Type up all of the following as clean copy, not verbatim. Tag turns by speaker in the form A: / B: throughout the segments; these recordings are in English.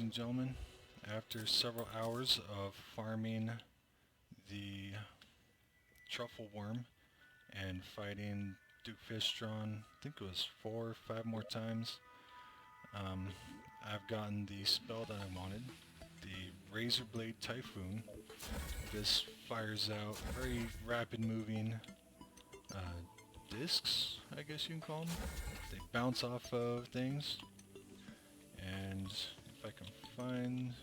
A: and gentlemen, after several hours of farming the truffle worm and fighting Duke Fishron, I think it was 4 or 5 more times, I've gotten the spell that I wanted, the Razorblade Typhoon. This fires out very rapid moving discs, I guess you can call them. They bounce off of things, and if I can find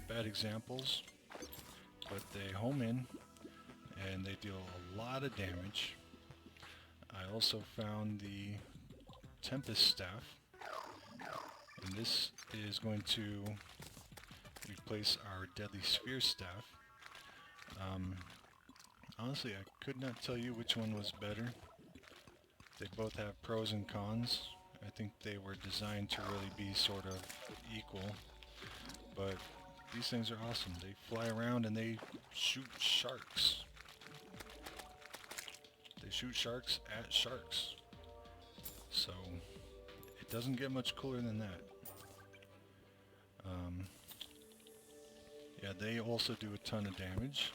A: bad examples, but they home in and they deal a lot of damage. I also found the Tempest Staff, and this is going to replace our Deadly Sphere Staff. Honestly, I could not tell you which one was better. They both have pros and cons. I think they were designed to really be sort of equal, but these things are awesome. They fly around and they shoot sharks. They shoot sharks at sharks. So it doesn't get much cooler than that. Yeah, they also do a ton of damage.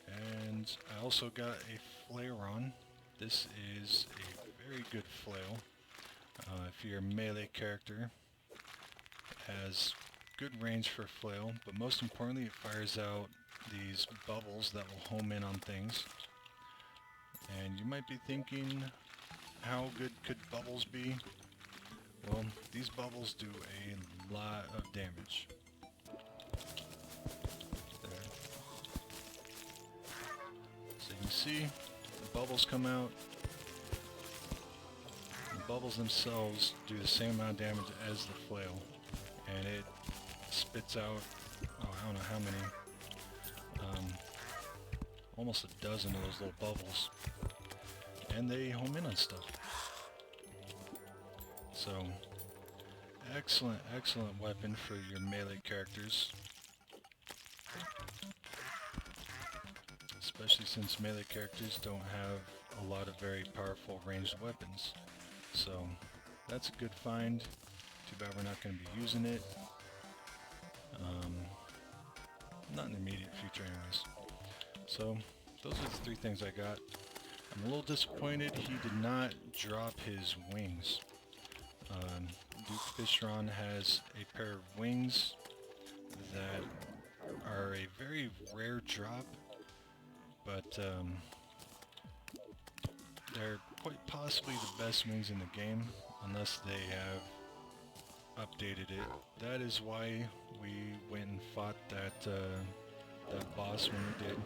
A: And I also got a Flairon. This is a very good flail. If you're a melee character, it has good range for flail, but most importantly it fires out these bubbles that will home in on things. And you might be thinking, how good could bubbles be? Well, these bubbles do a lot of damage. There. So you can see the bubbles come out. The bubbles themselves do the same amount of damage as the flail, and it spits out, oh, I don't know how many, almost a dozen of those little bubbles, and they home in on stuff. So, excellent weapon for your melee characters, especially since melee characters don't have a lot of very powerful ranged weapons. So that's a good find. Too bad we're not going to be using it. Not in the immediate future anyways. So those are the 3 things I got. I'm a little disappointed he did not drop his wings. Duke Fishron has a pair of wings that are a very rare drop, but they're quite possibly the best wings in the game, unless they have updated it. That is why we went and fought that boss when we did.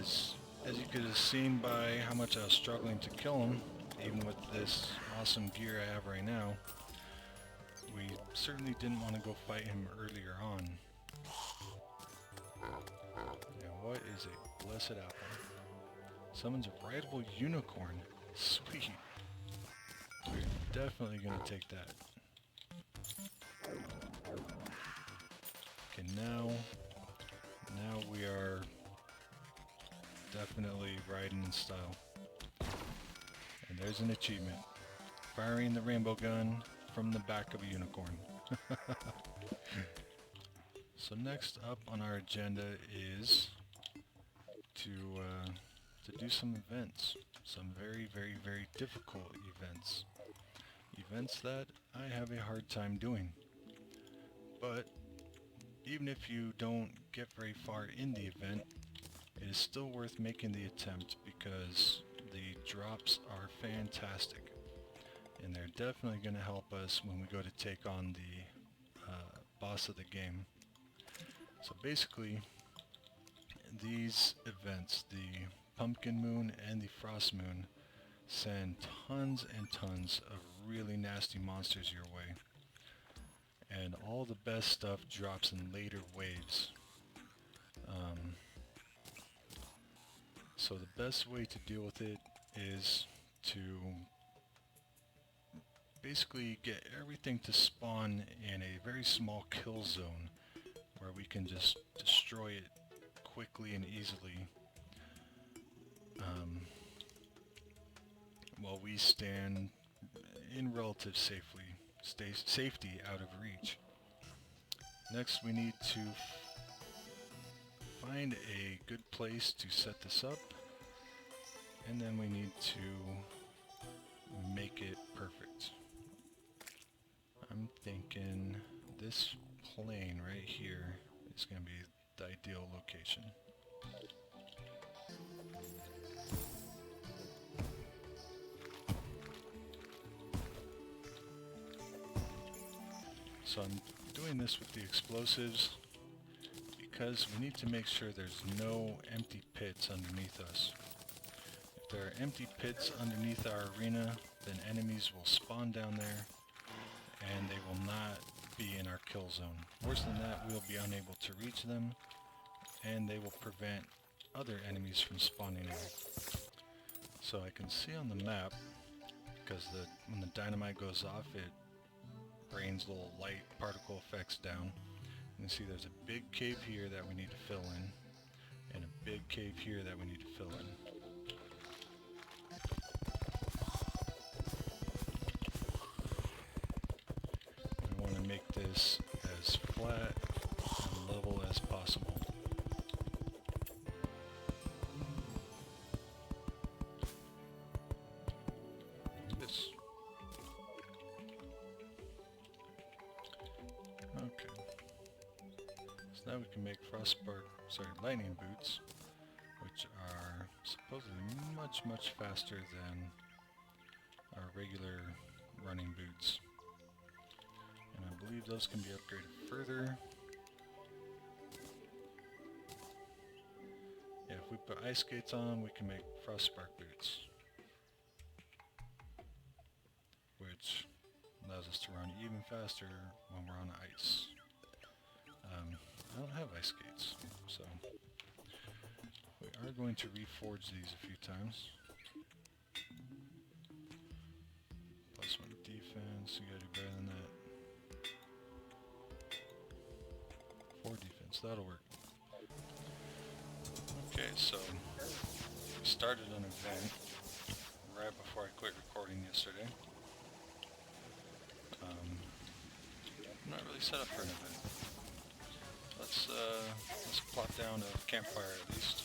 A: As you could have seen by how much I was struggling to kill him, even with this awesome gear I have right now, we certainly didn't want to go fight him earlier on. Now what is a blessed apple? Summons a rideable unicorn. Sweet. We're definitely going to take that. Okay, now we are definitely riding in style. And there's an achievement. Firing the rainbow gun from the back of a unicorn. So next up on our agenda is to do some events. Some very difficult events. Events that I have a hard time doing. But even if you don't get very far in the event, it is still worth making the attempt because the drops are fantastic. And they're definitely going to help us when we go to take on the boss of the game. So basically, these events, the Pumpkin Moon and the Frost Moon, send tons and tons of really nasty monsters your way. And all the best stuff drops in later waves. So the best way to deal with it is to basically get everything to spawn in a very small kill zone where we can just destroy it quickly and easily, while we stand in relative safety out of reach. Next we need to find a good place to set this up, and then we need to make it perfect. I'm thinking this plane right here is going to be the ideal location. So I'm doing this with the explosives because we need to make sure there's no empty pits underneath us. If there are empty pits underneath our arena, then enemies will spawn down there and they will not be in our kill zone. Worse than that, we'll be unable to reach them and they will prevent other enemies from spawning in. So I can see on the map, because when the dynamite goes off, it rains little light particle effects down. You can see there's a big cave here that we need to fill in, and a big cave here that we need to fill in. We want to make this as flat and level as possible. Now we can make lightning boots, which are supposedly much faster than our regular running boots. And I believe those can be upgraded further. Yeah, if we put ice skates on, we can make frostspark boots, which allows us to run even faster when we're on ice. I don't have ice skates, so we are going to reforge these a few times. Plus 1 defense, you gotta do better than that. 4 defense, that'll work. Okay, so we started an event right before I quit recording yesterday. I'm not really set up for an event. Let's plot down a campfire at least.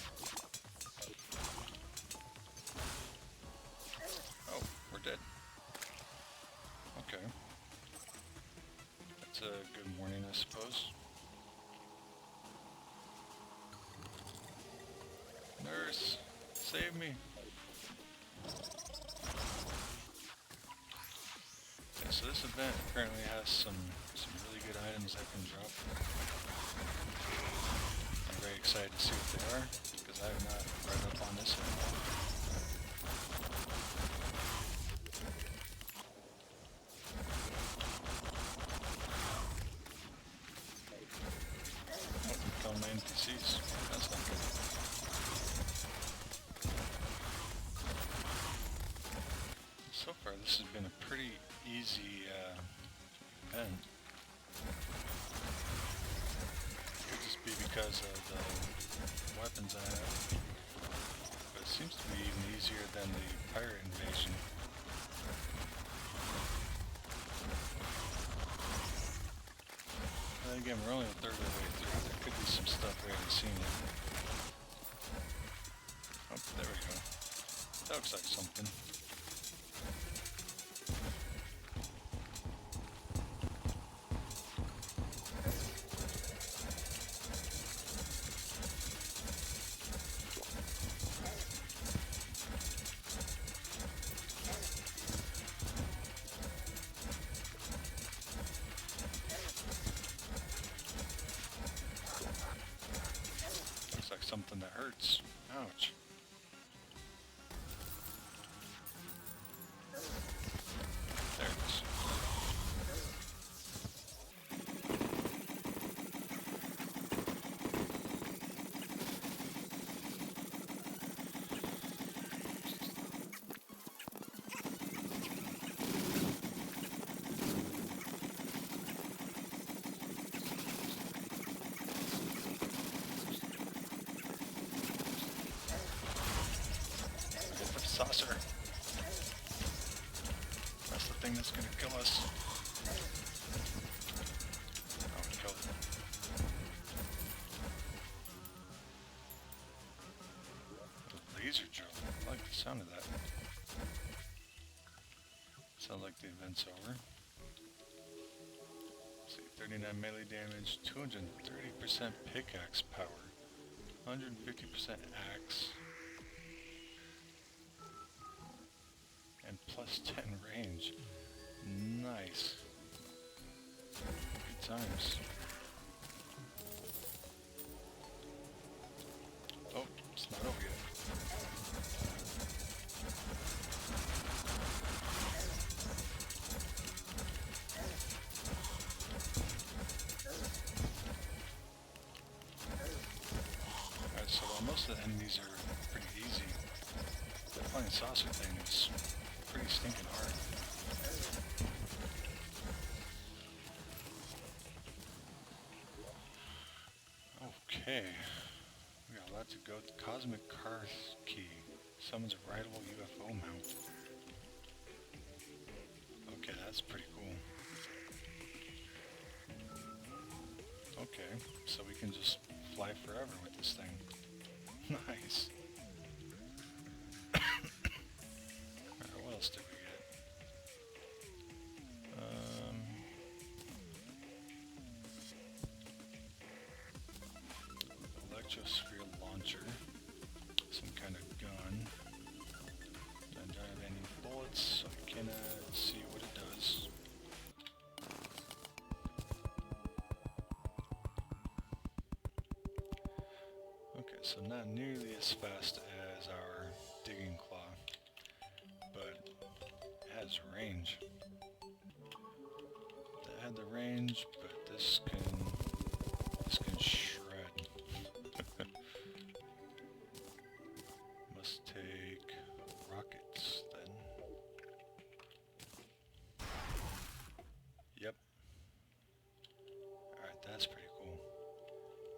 A: Oh, we're dead. Okay. That's a good morning, I suppose. Nurse, save me. Okay, so this event apparently has some really good items I can drop. I'm very excited to see what they are, because I have not read up on this at all. Oh, we found my NPCs. That's not good. So far this has been a pretty easy event. Because of the weapons I have, but it seems to be even easier than the pirate invasion. And again, we're only a third of the way through. There could be some stuff we haven't seen yet. Oh, there we go. That looks like something. Something that hurts. Ouch. There it is. Saucer. That's the thing thing that's gonna kill us. Oh, we killed it. Laser drill. I like the sound of that. Sounds like the event's over. Let's see, 39 melee damage, 230% pickaxe power, 150% axe, and plus 10 range. Nice. Good times. Oh, it's not over yet. Alright, so while most of the enemies are pretty easy, the flying saucer thing is pretty stinking hard. Okay, we got a lot to go. The Cosmic Car Key summons a rideable UFO mount. Okay, that's pretty cool. Okay, so we can just fly forever with this thing. Nice. Alright, what else did we get? Electrosphere launcher. Some kind of gun. I don't have any bullets, so I cannot see what it does. Okay, so not nearly as fast as our digging claw, but it has range. That had the range, but this can shred. Must take rockets then. Yep. Alright, that's pretty cool.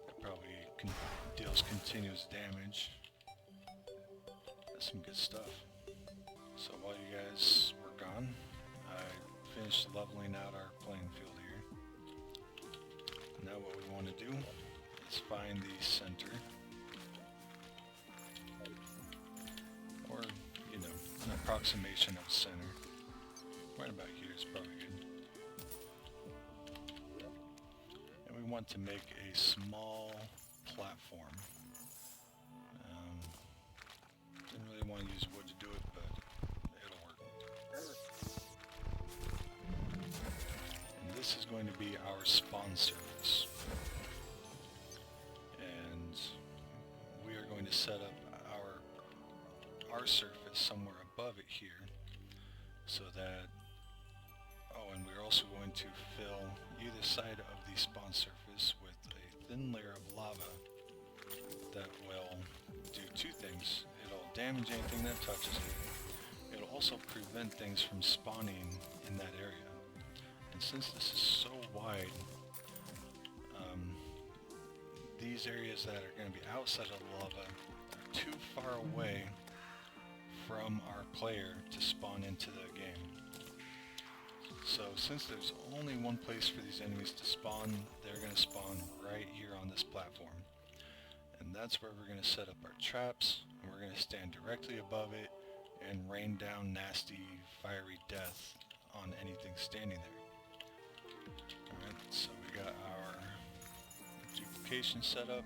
A: That probably deals continuous damage. That's some good stuff. So while you guys were gone, I finished leveling out our playing field here. Now what we want to do is find the center. Or, you know, an approximation of center. Right about here is probably good. And we want to make a small platform. Didn't really want to use wood to do it, but it'll work. And this is going to be our spawn surface. And we are going to set up our surface somewhere above it here, so that, oh, and we're also going to fill either side of the spawn surface with a thin layer of lava that will do two things. It'll damage anything that touches it. It'll also prevent things from spawning in that area. And since this is so wide, these areas that are going to be outside of the lava are too far away from our player to spawn into the game. So since there's only one place for these enemies to spawn, they're going to spawn right here on this platform. And that's where we're going to set up our traps, and we're going to stand directly above it and rain down nasty, fiery death on anything standing there. Alright, so we got our duplication set up,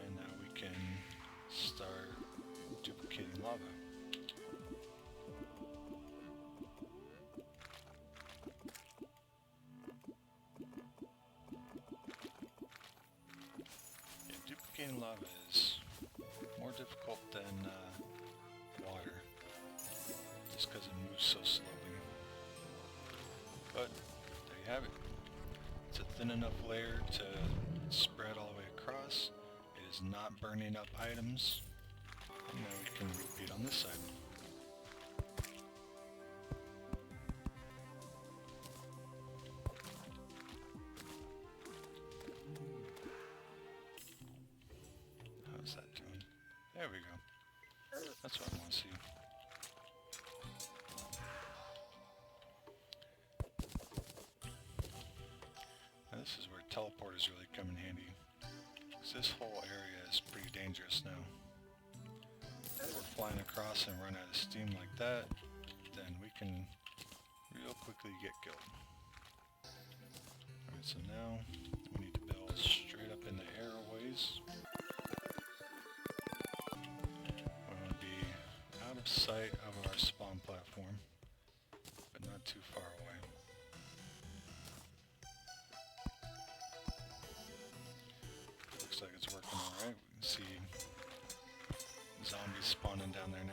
A: and now we can start duplicating lava. Yeah, duplicating lava is more difficult than water, just because it moves so slowly. But there you have it. It's a thin enough layer to spread all the way across. It is not burning up items. And now we can repeat on this side. How's that doing? There we go. That's what I want to see. this is where teleporters really come in handy. Because this whole area is pretty dangerous now. If we're flying across and run out of steam like that, then we can real quickly get killed. Alright, so now we need to build straight up in the airways. We want to be out of sight of our spawn platform, but not too far away. Looks like it's working alright. We can see zombies spawning down there now.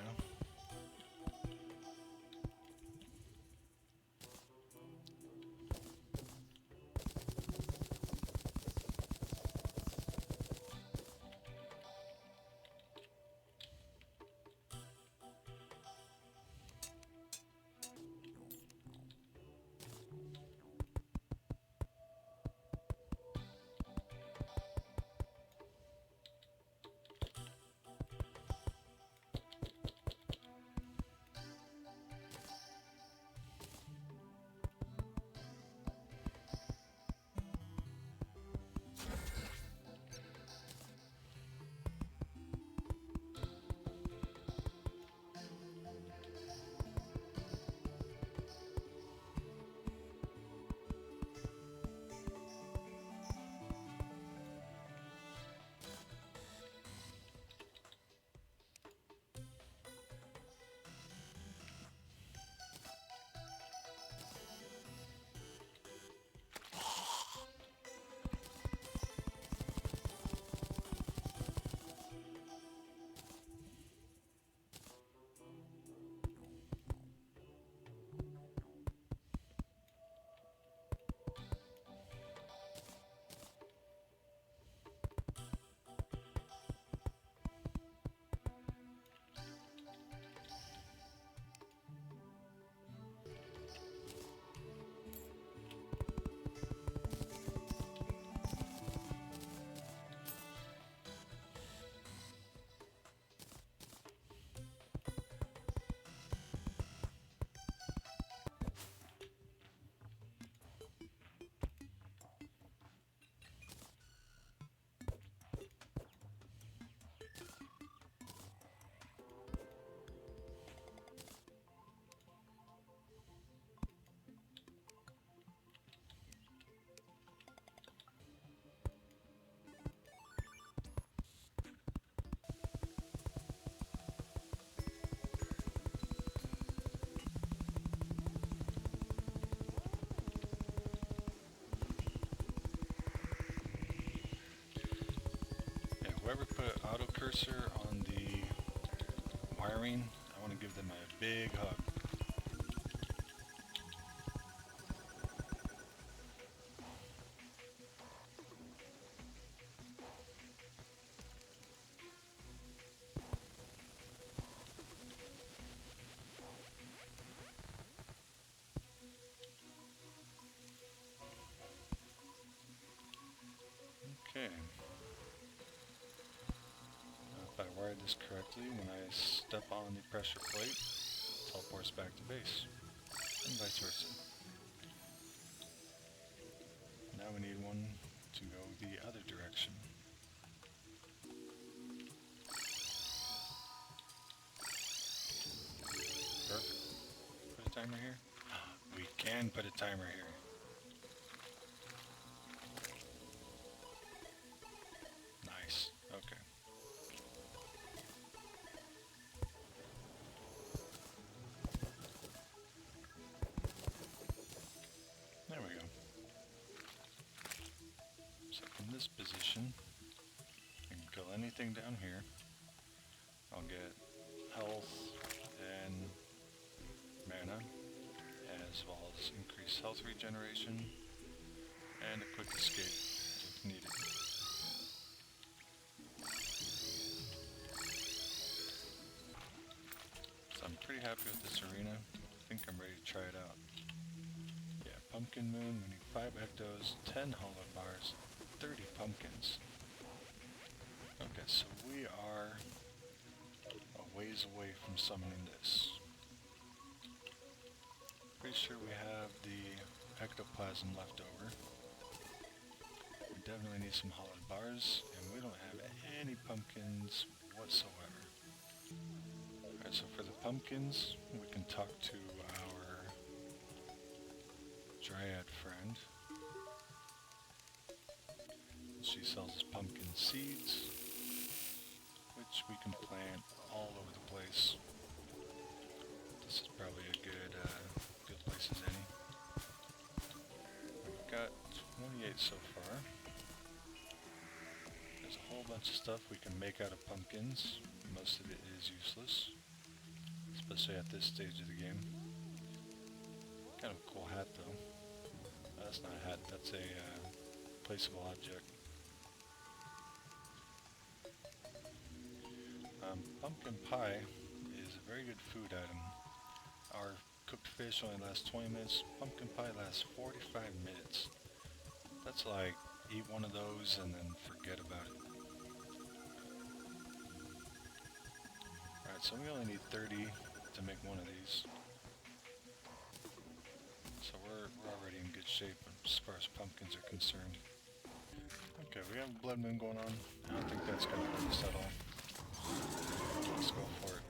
A: Whoever put auto cursor on the wiring, I want to give them a big hug. Okay. If I wired this correctly, when I step on the pressure plate, it teleports back to base, and vice versa. Now we need one to go the other direction. Perfect. Put a timer here? We can put a timer here. Nice. Okay. There we go. So from this position, I can kill anything down here. I'll get health and mana, as well as increased health regeneration, and a quick escape if needed. So I'm pretty happy with this arena. I think I'm ready to try it out. Yeah, Pumpkin Moon, we need 5 ectos, 10 Hallowed Bars, 30 pumpkins. Okay, so we are a ways away from summoning this. Pretty sure we have the ectoplasm left over. definitely need some Hallowed Bars, and we don't have any pumpkins whatsoever. Alright, so for the pumpkins, we can talk to our Dryad friend. She sells us pumpkin seeds, which we can plant all over the place. This is probably a good place as any. We've got 28 so far. There's a whole bunch of stuff we can make out of pumpkins. Most of it is useless, especially at this stage of the game. Kind of a cool hat though. That's not a hat, that's a placeable object. Pumpkin pie is a very good food item. Our cooked fish only lasts 20 minutes. Pumpkin pie lasts 45 minutes. That's like, eat one of those and then forget about it. Alright, so we only need 30 to make one of these. So we're already in good shape as far as pumpkins are concerned. Okay, we have a blood moon going on. I don't think that's going to hurt us at all. Let's go for it.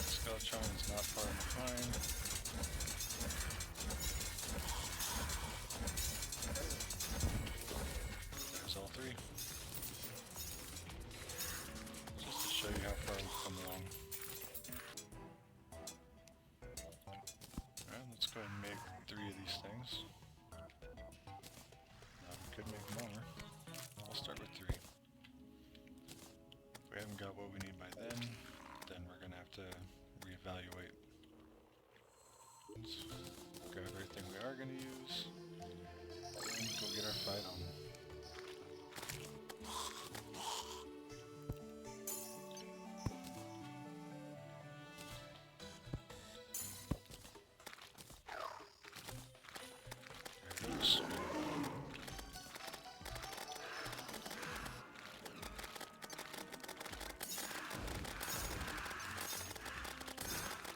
A: Skeletron's not far behind. There's all three. Just to show you how far we've come along. Alright, let's go ahead and make 3 of these things. Now we could make more. I'll start with 3. If we haven't got what we need by then we're going to have to reevaluate. Let's grab everything we are going to use and go get our fight on.